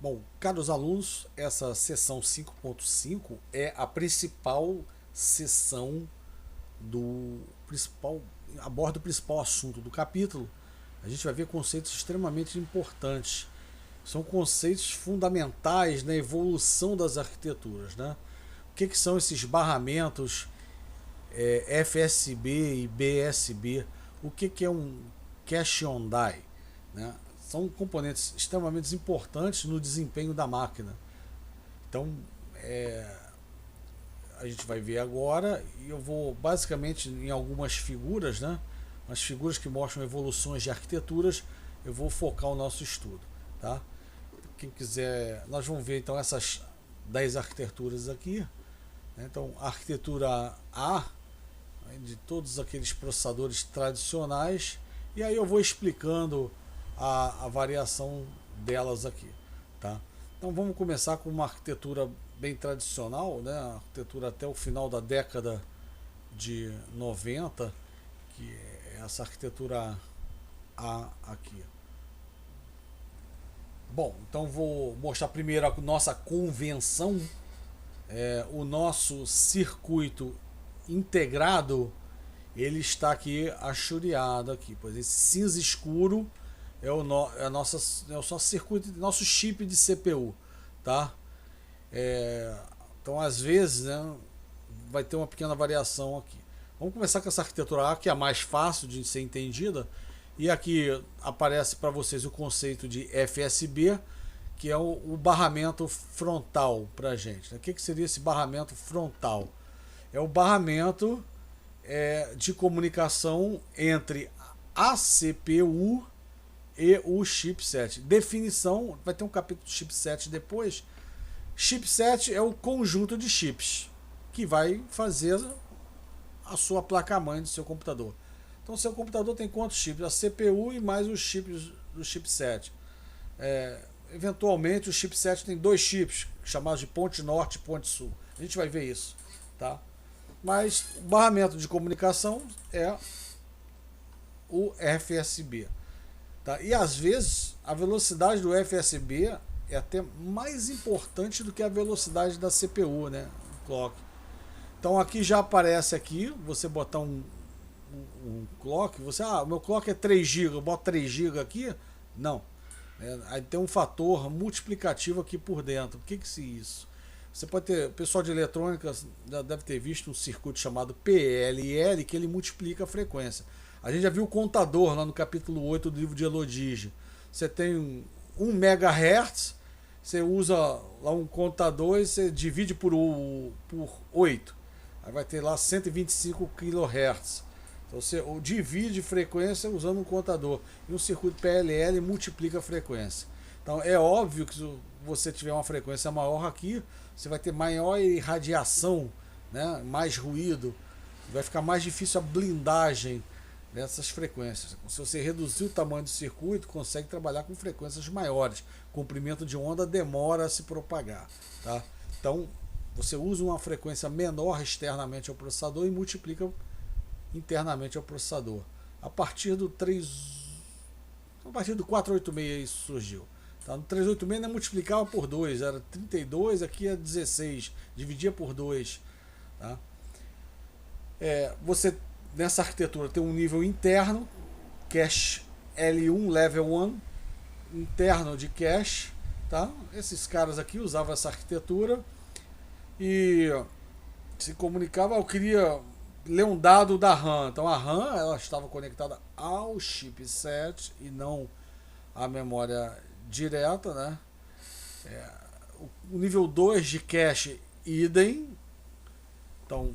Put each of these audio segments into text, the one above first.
Bom, caros alunos, essa sessão 5.5 é a principal sessão do principal, aborda o principal assunto do capítulo. A gente vai ver conceitos extremamente importantes. São conceitos fundamentais na evolução das arquiteturas, né? O que são esses barramentos FSB e BSB? O que é um cache on die, né? São componentes extremamente importantes no desempenho da máquina. Então, a gente vai ver agora e eu vou basicamente em algumas figuras, né? As figuras que mostram evoluções de arquiteturas, eu vou focar o nosso estudo, tá? Quem quiser, nós vamos ver então essas 10 arquiteturas aqui, né? Então, a arquitetura A, de todos aqueles processadores tradicionais, e aí eu vou explicando a variação delas aqui, tá? Então vamos começar com uma arquitetura bem tradicional, né? A arquitetura até o final da década de 90, que é essa arquitetura A aqui. Bom, então vou mostrar primeiro a nossa convenção, o nosso circuito integrado, ele está aqui achureado aqui, pois esse cinza escuro é o, no, é a nossa, é o nosso circuito, nosso chip de CPU, tá? Então às vezes, né, vai ter uma pequena variação aqui. Vamos começar com essa arquitetura A, que é a mais fácil de ser entendida, e aqui aparece para vocês o conceito de FSB, que é o barramento frontal para a gente. O que seria esse barramento frontal? É o barramento de comunicação entre a CPU e o chipset. Definição, vai ter um capítulo de chipset depois. Chipset é o conjunto de chips que vai fazer a sua placa-mãe do seu computador. Então, seu computador tem quantos chips? A CPU e mais os chips do chipset. Eventualmente, o chipset tem dois chips, chamados de ponte norte e ponte sul. A gente vai ver isso, tá? Mas o barramento de comunicação é o FSB. Tá? E às vezes a velocidade do FSB é até mais importante do que a velocidade da CPU, né? O clock. Então aqui já aparece aqui, você botar um clock, você, o meu clock é 3 GB, eu boto 3 GB aqui? Não. Aí tem um fator multiplicativo aqui por dentro. O que é isso? Você pode ter, o pessoal de eletrônica já deve ter visto um circuito chamado PLL, que ele multiplica a frequência. A gente já viu o contador lá no capítulo 8 do livro de Elodígio. Você tem 1 MHz, você usa lá um contador e você divide por 8. Aí vai ter lá 125 kHz. Então você divide frequência usando um contador. E um circuito PLL multiplica a frequência. Então é óbvio que se você tiver uma frequência maior aqui, você vai ter maior irradiação, né? Mais ruído. Vai ficar mais difícil a blindagem dessas frequências. Se você reduzir o tamanho do circuito, consegue trabalhar com frequências maiores. Comprimento de onda demora a se propagar. Tá? Então, você usa uma frequência menor externamente ao processador e multiplica internamente ao processador. A partir do 486 isso surgiu. Tá? No 386 não multiplicava por 2, era 32, aqui é 16, dividia por 2. Tá? Você nessa arquitetura tem um nível interno, cache L1, level 1, interno de cache. Tá? Esses caras aqui usavam essa arquitetura e se comunicava, eu queria ler um dado da RAM. Então a RAM ela estava conectada ao chipset e não à memória direta, né? O nível 2 de cache idem. Então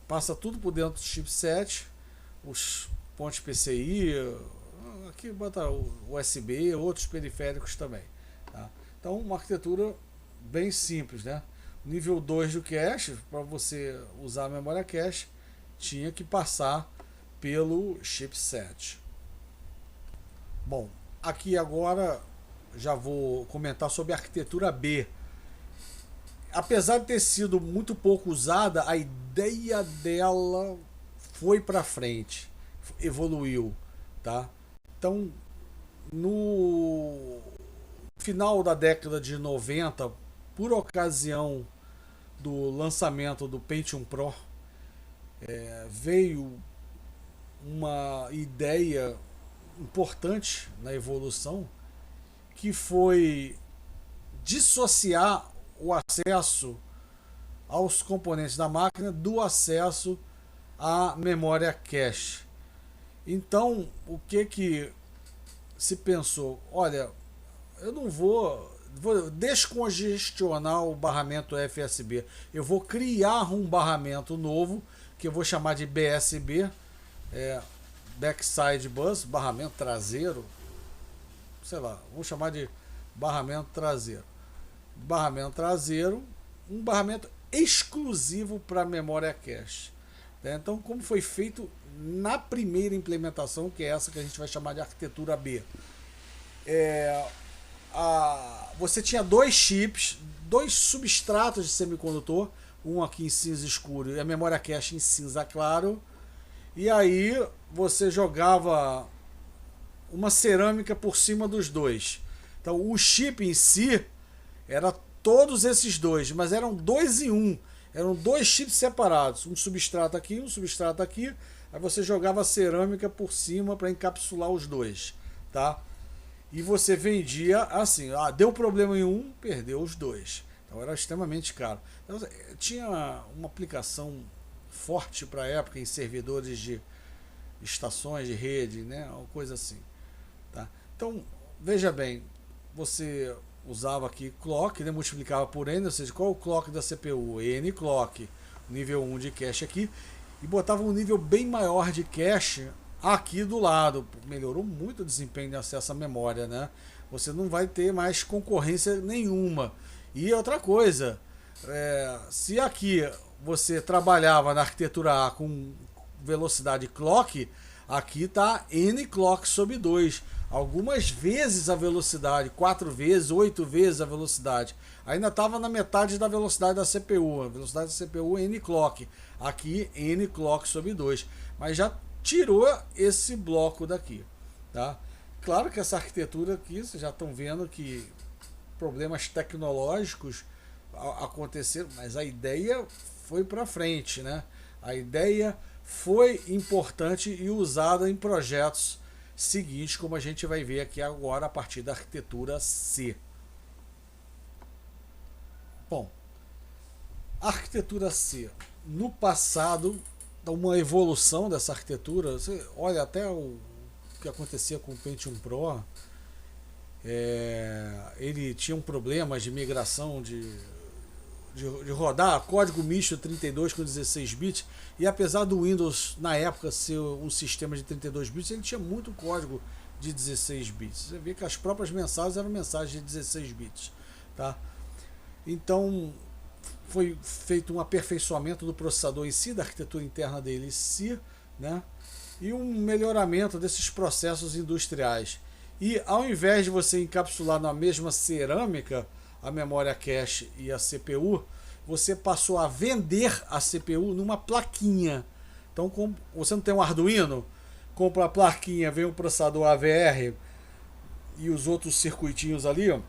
passa tudo por dentro do chipset, os pontos PCI, aqui bota o USB, outros periféricos também. Tá? Então uma arquitetura bem simples, né? Nível 2 do cache, para você usar a memória cache, tinha que passar pelo chipset. Bom, aqui agora já vou comentar sobre a arquitetura B. Apesar de ter sido muito pouco usada, a ideia dela foi para frente, evoluiu, tá? Então, no final da década de 90, por ocasião do lançamento do Pentium Pro, veio uma ideia importante na evolução, que foi dissociar o acesso aos componentes da máquina do acesso à memória cache. Então, o que se pensou? Olha, eu não vou descongestionar o barramento FSB. Eu vou criar um barramento novo que eu vou chamar de BSB, Backside Bus, barramento traseiro, sei lá, vamos chamar de barramento traseiro. Barramento traseiro, um barramento exclusivo para memória cache. Então, como foi feito na primeira implementação, que é essa que a gente vai chamar de arquitetura B. Você tinha dois chips, dois substratos de semicondutor, um aqui em cinza escuro e a memória cache em cinza claro, e aí você jogava uma cerâmica por cima dos dois. Então o chip em si era todos esses dois, mas eram dois em um, eram dois chips separados, um substrato aqui, um substrato aqui, aí você jogava a cerâmica por cima para encapsular os dois, tá? E você vendia assim, deu problema em um, perdeu os dois. Então era extremamente caro. Então, tinha uma aplicação forte para a época em servidores de estações de rede, né? Uma coisa assim. Tá? Então, veja bem, você usava aqui clock, né? Multiplicava por N, ou seja, qual é o clock da CPU? N clock, nível 1 de cache aqui, e botava um nível bem maior de cache aqui do lado. Melhorou muito o desempenho de acesso à memória, né? Você não vai ter mais concorrência nenhuma. E outra coisa, se aqui você trabalhava na arquitetura A com velocidade clock, aqui está N clock sobre 2. Algumas vezes a velocidade, 4 vezes, 8 vezes a velocidade. Ainda estava na metade da velocidade da CPU. A velocidade da CPU é N clock. Aqui N clock sobre 2. Mas já tirou esse bloco daqui, tá? Claro que essa arquitetura aqui, vocês já estão vendo que problemas tecnológicos aconteceram, mas a ideia foi para frente, né? A ideia foi importante e usada em projetos seguintes, como a gente vai ver aqui agora a partir da arquitetura C. Bom, a arquitetura C, no passado, uma evolução dessa arquitetura, você olha até o que acontecia com o Pentium Pro, ele tinha um problema de migração de rodar código misto 32 com 16 bits, e apesar do Windows na época ser um sistema de 32 bits, ele tinha muito código de 16 bits. Você vê que as próprias mensagens eram mensagens de 16 bits, tá? Então foi feito um aperfeiçoamento do processador em si, da arquitetura interna dele em si, né? E um melhoramento desses processos industriais. E ao invés de você encapsular na mesma cerâmica a memória cache e a CPU, você passou a vender a CPU numa plaquinha. Então, como você não tem um Arduino, compra a plaquinha, vem o processador AVR e os outros circuitinhos ali, ó,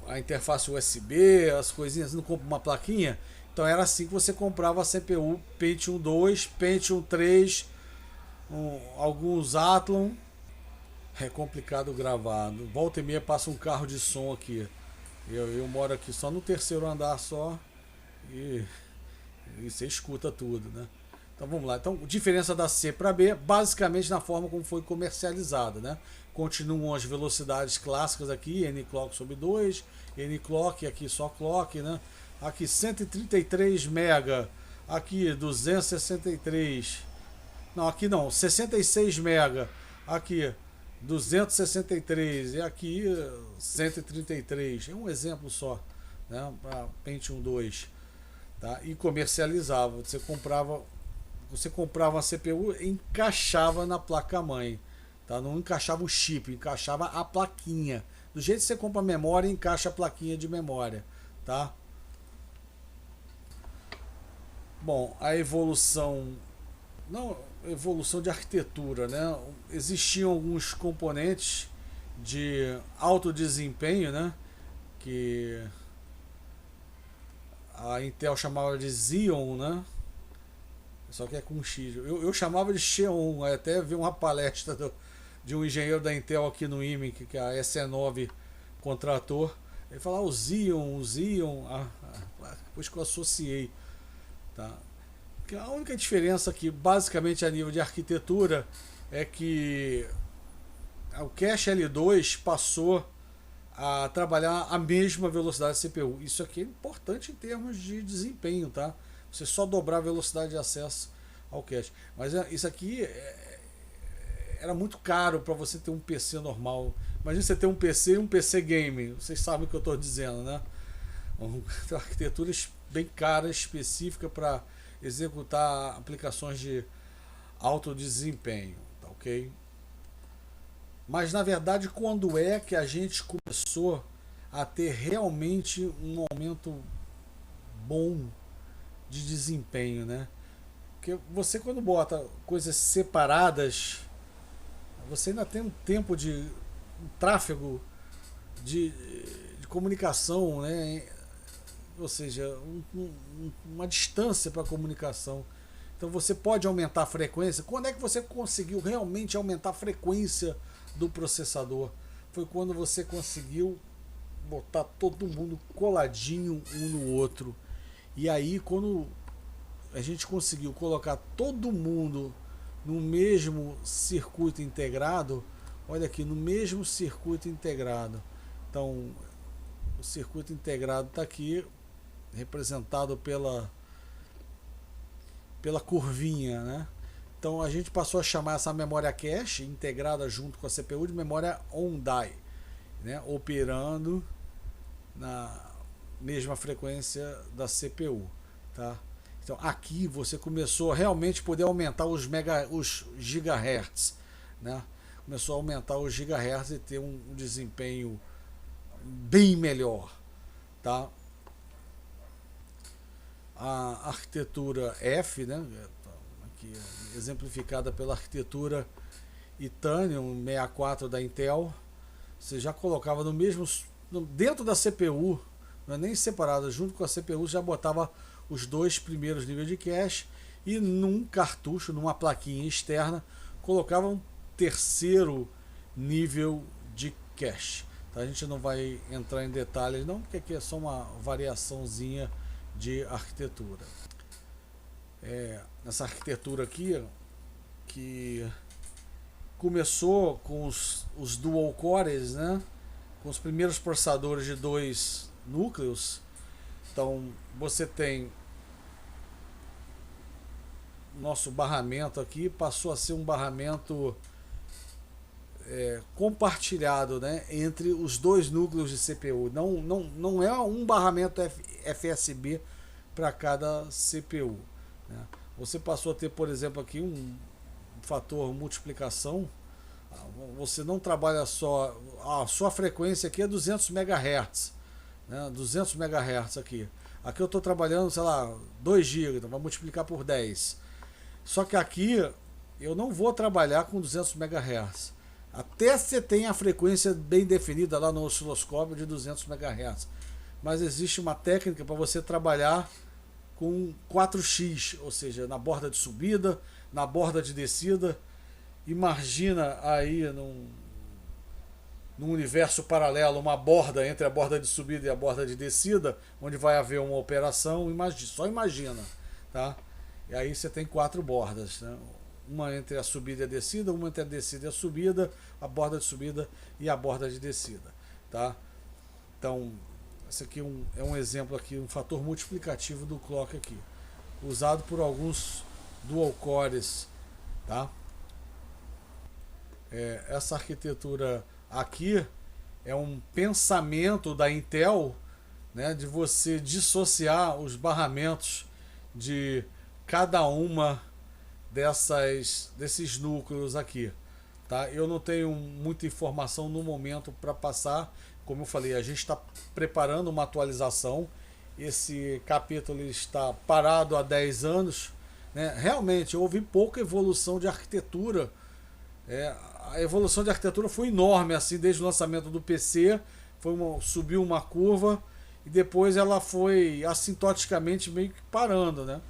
a interface USB, as coisinhas, não compra uma plaquinha. Então era assim que você comprava a CPU Pentium 2, Pentium 3, alguns Athlon. É complicado gravar. Volta e meia passa um carro de som aqui. Eu moro aqui só no terceiro andar só e você escuta tudo, né? Então vamos lá. Então, diferença da C para B, basicamente na forma como foi comercializada, né? Continuam as velocidades clássicas aqui, N clock sobre 2, N clock, aqui só clock, né? Aqui 133 mega, aqui 263, não, aqui não, 66 mega, aqui 263 e aqui 133. É um exemplo só, né, para Pentium 2, tá? E comercializava, você comprava uma CPU e encaixava na placa-mãe, tá? Não encaixava o chip, encaixava a plaquinha. Do jeito que você compra memória, encaixa a plaquinha de memória, tá? Bom, a evolução de arquitetura, né? Existiam alguns componentes de alto desempenho, né? Que a Intel chamava de Xeon, né? Só que é com X. Eu chamava de Xeon, até vi uma palestra de um engenheiro da Intel aqui no IME, que a SE9 contratou. Ele falava o Xeon, depois que eu associei. Tá? Porque a única diferença aqui, basicamente a nível de arquitetura, é que o cache L2 passou a trabalhar a mesma velocidade da CPU. Isso aqui é importante em termos de desempenho, tá? Você só dobrar a velocidade de acesso ao cache. Mas isso aqui era muito caro para você ter um PC normal. Imagina você ter um PC e um PC game. Vocês sabem o que eu estou dizendo, né? Uma arquitetura bem cara, específica para executar aplicações de alto desempenho, tá ok? Mas na verdade, quando é que a gente começou a ter realmente um aumento bom de desempenho, né? Porque você, quando bota coisas separadas, você ainda tem um tempo de um tráfego de, de comunicação, né? Ou seja, uma distância para a comunicação. Então você pode aumentar a frequência. Quando é que você conseguiu realmente aumentar a frequência do processador? Foi quando você conseguiu botar todo mundo coladinho um no outro. E aí, quando a gente conseguiu colocar todo mundo no mesmo circuito integrado, olha aqui, no mesmo circuito integrado. Então, o circuito integrado está aqui, representado pela curvinha, né? Então a gente passou a chamar essa memória cache integrada junto com a CPU de memória on-die, né? Operando na mesma frequência da CPU, tá? Então aqui você começou a realmente poder aumentar os gigahertz, né? Começou a aumentar os gigahertz e ter um desempenho bem melhor, tá? A arquitetura F, né? Aqui exemplificada pela arquitetura Itanium 64 da Intel, você já colocava no mesmo, dentro da CPU, não é nem separada, junto com a CPU já botava os dois primeiros níveis de cache e num cartucho, numa plaquinha externa, colocava um terceiro nível de cache. Tá? A gente não vai entrar em detalhes não, porque aqui é só uma variaçãozinha de arquitetura. Nessa arquitetura aqui, que começou com os dual cores, né? Com os primeiros processadores de 2 núcleos. Então você tem nosso barramento aqui, passou a ser um barramento compartilhado, né, entre os dois núcleos de CPU. Não é um barramento FSB para cada CPU, né? Você passou a ter, por exemplo, aqui um fator multiplicação. Você não trabalha só... A sua frequência aqui é 200 MHz, né? 200 MHz aqui. Aqui eu estou trabalhando, sei lá, 2 GB, então vai multiplicar por 10. Só que aqui eu não vou trabalhar com 200 MHz. Até você tem a frequência bem definida lá no osciloscópio de 200 MHz. Mas existe uma técnica para você trabalhar com 4x, ou seja, na borda de subida, na borda de descida. Imagina aí num universo paralelo uma borda entre a borda de subida e a borda de descida, onde vai haver uma operação, só imagina, tá? E aí você tem 4 bordas, né? Uma entre a subida e a descida, uma entre a descida e a subida, a borda de subida e a borda de descida, tá? Então, esse aqui é um exemplo aqui, um fator multiplicativo do clock aqui, usado por alguns dual cores, tá? Essa arquitetura aqui é um pensamento da Intel, né, de você dissociar os barramentos de cada uma desses núcleos aqui, tá? Eu não tenho muita informação no momento para passar. Como eu falei, a gente está preparando uma atualização. Esse capítulo está parado há 10 anos, né? Realmente houve pouca evolução de arquitetura a evolução de arquitetura foi enorme, assim, desde o lançamento do PC, subiu uma curva e depois ela foi assintoticamente meio que parando, né?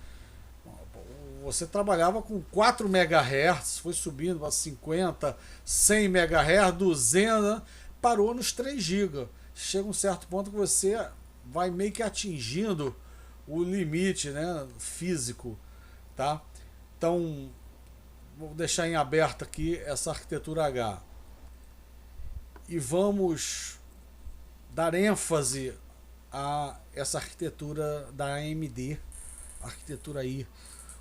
Você trabalhava com 4 MHz, foi subindo a 50, 100 MHz, 200, parou nos 3 GB. Chega um certo ponto que você vai meio que atingindo o limite, né, físico, tá? Então, vou deixar em aberto aqui essa arquitetura H. E vamos dar ênfase a essa arquitetura da AMD, arquitetura I,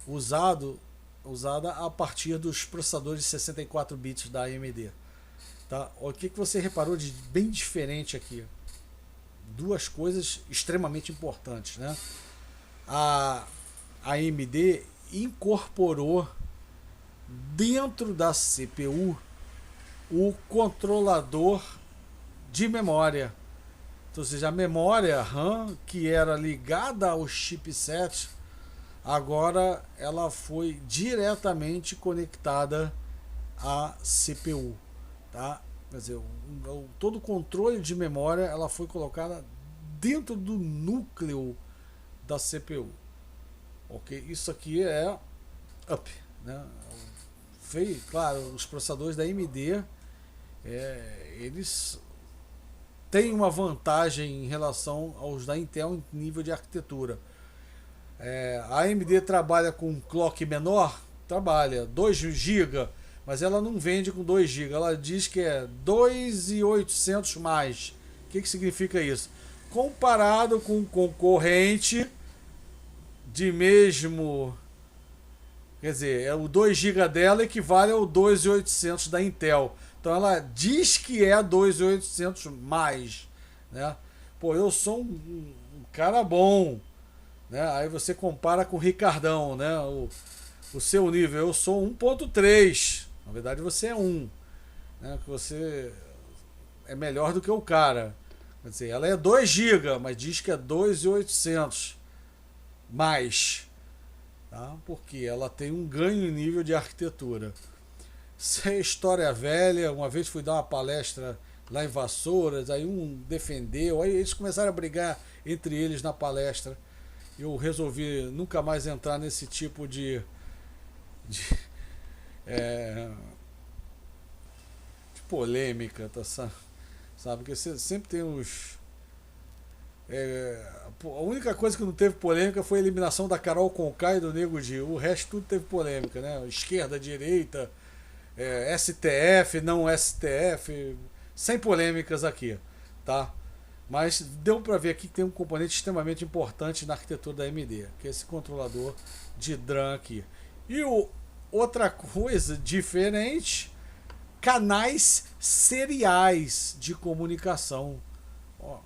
usada a partir dos processadores de 64 bits da AMD. Tá? O que você reparou de bem diferente aqui? Duas coisas extremamente importantes, né? A AMD incorporou dentro da CPU o controlador de memória. Então, ou seja, a memória RAM que era ligada ao chipset, agora ela foi diretamente conectada à CPU, tá? Quer dizer, todo o controle de memória ela foi colocada dentro do núcleo da CPU. Ok? Isso aqui é up, né? Claro, os processadores da AMD eles têm uma vantagem em relação aos da Intel em nível de arquitetura. A AMD trabalha com clock menor, trabalha 2 GB, mas ela não vende com 2 GB, ela diz que é 2.800 mais. O que significa isso? Comparado com um concorrente de mesmo, quer dizer, o 2 GB dela equivale ao 2.800 da Intel. Então ela diz que é 2.800 mais, né? Pô, eu sou um cara bom, né? Aí você compara com o Ricardão, né? O seu nível, eu sou 1.3. Na verdade você é 1, né? Que você é melhor do que o cara. Quer dizer, ela é 2 GB, mas diz que é 2.800 mais, tá? Porque ela tem um ganho em nível de arquitetura. Isso é história velha. Uma vez fui dar uma palestra lá em Vassouras, aí um defendeu, aí eles começaram a brigar entre eles na palestra. Eu resolvi nunca mais entrar nesse tipo de polêmica, tá, sabe? Porque você sempre tem os... a única coisa que não teve polêmica foi a eliminação da Carol Conká e do Nego Di. O resto tudo teve polêmica, né? Esquerda, direita, STF, não STF, sem polêmicas aqui, tá? Mas deu para ver aqui que tem um componente extremamente importante na arquitetura da AMD, que é esse controlador de DRAM aqui. E outra coisa diferente, canais seriais de comunicação.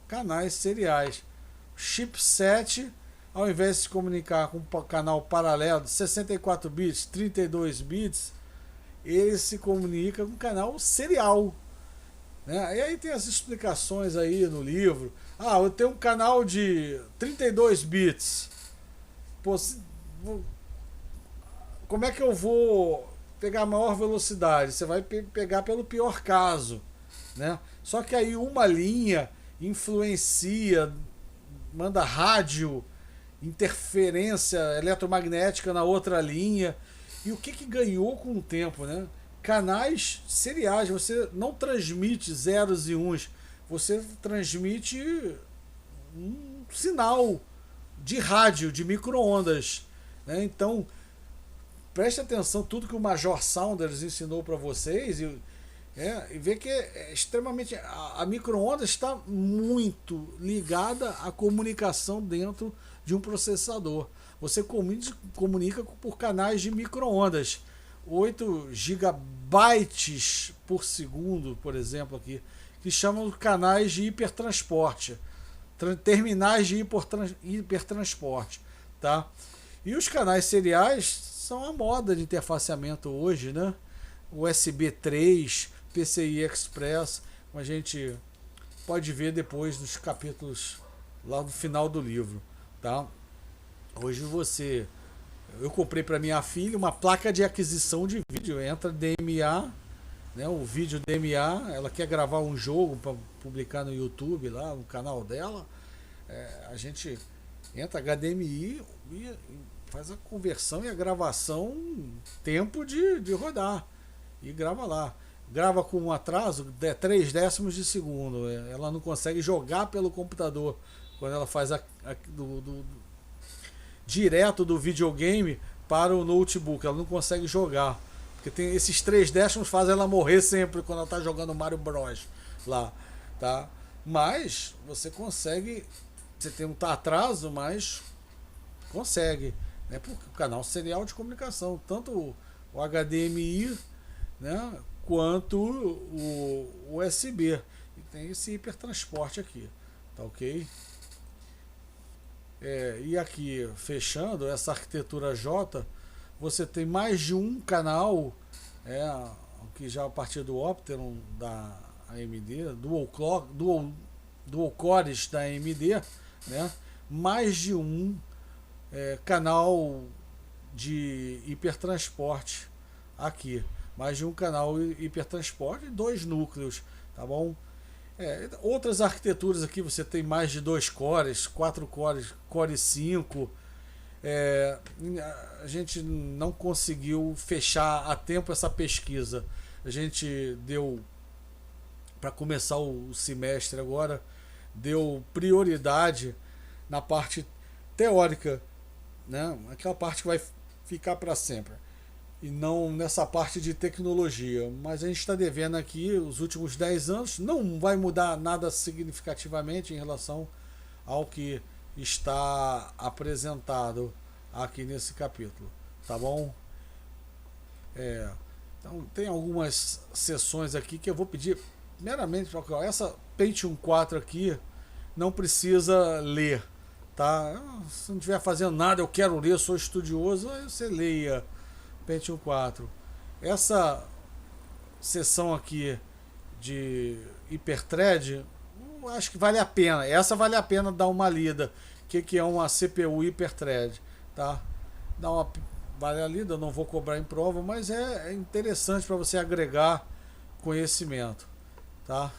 Canais seriais. Chipset, ao invés de se comunicar com um canal paralelo de 64 bits, 32 bits, ele se comunica com um canal serial, né? E aí tem as explicações aí no livro. Eu tenho um canal de 32 bits. Pô, como é que eu vou pegar a maior velocidade? Você vai pegar pelo pior caso, né? Só que aí uma linha influencia, manda rádio, interferência eletromagnética na outra linha. E o que ganhou com o tempo, né? Canais seriais, você não transmite zeros e uns, você transmite um sinal de rádio, de micro-ondas, né? Então, preste atenção tudo que o Major Saunders ensinou para vocês e vê que é extremamente... A micro-ondas está muito ligada à comunicação dentro de um processador. Você comunica por canais de micro-ondas. 8 gigabytes por segundo, por exemplo, aqui, que chamam de canais de hipertransporte. Terminais de hipertransporte. Tá? E os canais seriais são a moda de interfaceamento hoje, né? USB 3, PCI Express, como a gente pode ver depois nos capítulos lá no final do livro, tá? Hoje eu comprei para minha filha uma placa de aquisição de vídeo, entra DMA né, o vídeo DMA, ela quer gravar um jogo para publicar no YouTube lá, no canal dela, a gente entra HDMI e faz a conversão e a gravação tempo de rodar e grava lá. Grava com um atraso de 3 décimos de segundo. Ela não consegue jogar pelo computador quando ela faz direto do videogame para o notebook. Ela não consegue jogar. Porque tem esses 3 décimos fazem ela morrer sempre quando ela está jogando Mario Bros. Lá. Tá? Mas você consegue. Você tem um atraso, mas consegue. Né? Porque o canal serial de comunicação. Tanto o HDMI, né, quanto o USB. E tem esse hipertransporte aqui. Tá ok? E aqui, fechando, essa arquitetura J, você tem mais de um canal, que já a partir do Opteron da AMD, dual cores da AMD, né? Mais de um canal de hipertransporte aqui. Mais de um canal hipertransporte e 2 núcleos, tá bom? Outras arquiteturas aqui você tem mais de 2 cores, 4 cores, core 5. A gente não conseguiu fechar a tempo essa pesquisa. A gente deu, para começar o semestre agora, deu prioridade na parte teórica, né? Aquela parte que vai ficar para sempre. E não nessa parte de tecnologia. Mas a gente está devendo aqui os últimos 10 anos. Não vai mudar nada significativamente em relação ao que está apresentado aqui nesse capítulo. Tá bom? Então tem algumas sessões aqui que eu vou pedir meramente para essa Pentium 4 aqui não precisa ler, tá? Se não estiver fazendo nada, eu quero ler, sou estudioso, aí você leia Pentium 4. Essa sessão aqui de Hyperthread, eu acho que vale a pena. Essa vale a pena dar uma lida. O que é uma CPU Hyperthread, tá? Vale a lida, eu não vou cobrar em prova, mas é interessante para você agregar conhecimento, tá?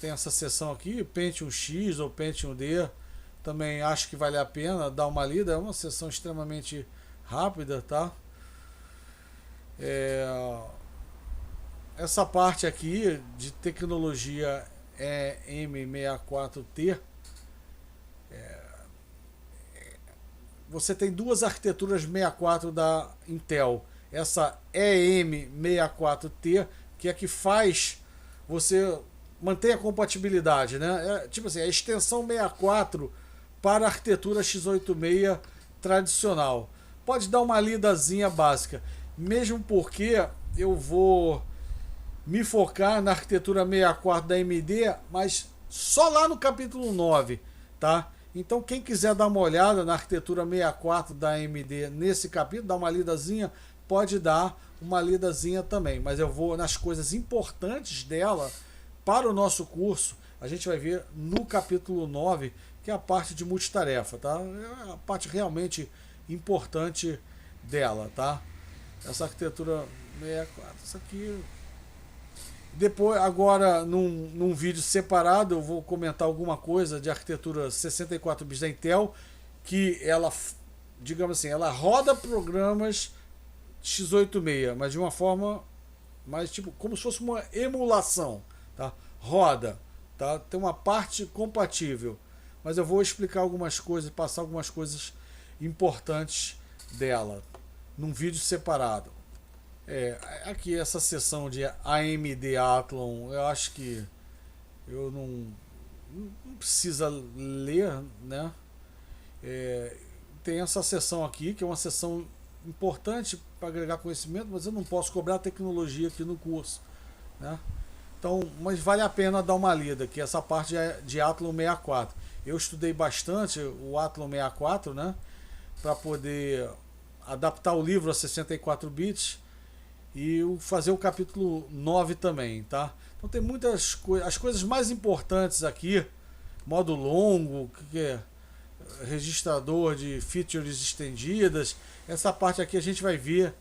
Tem essa sessão aqui, Pentium X ou Pentium D, também acho que vale a pena dar uma lida. É uma sessão extremamente rápida, tá? Essa parte aqui de tecnologia M64T, você tem duas arquiteturas 64 da Intel. Essa EM64T, que é que faz você manter a compatibilidade, né? Tipo assim, a extensão 64 para a arquitetura x86 tradicional. Pode dar uma lidazinha básica, mesmo porque eu vou me focar na arquitetura 64 da AMD, mas só lá no capítulo 9, tá? Então quem quiser dar uma olhada na arquitetura 64 da AMD nesse capítulo, dar uma lidazinha, pode dar uma lidazinha também, mas eu vou nas coisas importantes dela para o nosso curso. A gente vai ver no capítulo 9, que é a parte de multitarefa, tá? É a parte realmente importante dela, tá? Essa arquitetura 64, isso aqui. Depois, agora, num vídeo separado, eu vou comentar alguma coisa de arquitetura 64 bits da Intel, que ela, digamos assim, ela roda programas x86, mas de uma forma mais tipo, como se fosse uma emulação, tá? Roda, tá? Tem uma parte compatível, mas eu vou explicar algumas coisas, passar algumas coisas importantes dela num vídeo separado. Aqui essa seção de AMD Athlon, eu acho que eu não precisa ler, né? Tem essa seção aqui, que é uma seção importante para agregar conhecimento, mas eu não posso cobrar tecnologia aqui no curso, né? Então, mas vale a pena dar uma lida, que essa parte de Athlon 64. Eu estudei bastante o Athlon 64, né? Para poder adaptar o livro a 64 bits e fazer o capítulo 9 também, tá? Então tem muitas coisas, as coisas mais importantes aqui, modo longo, que é registrador de features estendidas, essa parte aqui a gente vai ver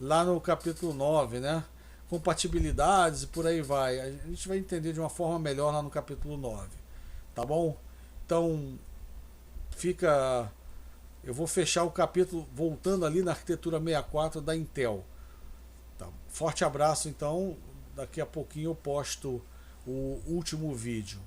lá no capítulo 9, né? Compatibilidades e por aí vai. A gente vai entender de uma forma melhor lá no capítulo 9, tá bom? Então, fica. Eu vou fechar o capítulo voltando ali na arquitetura 64 da Intel. Tá. Forte abraço, então. Daqui a pouquinho eu posto o último vídeo.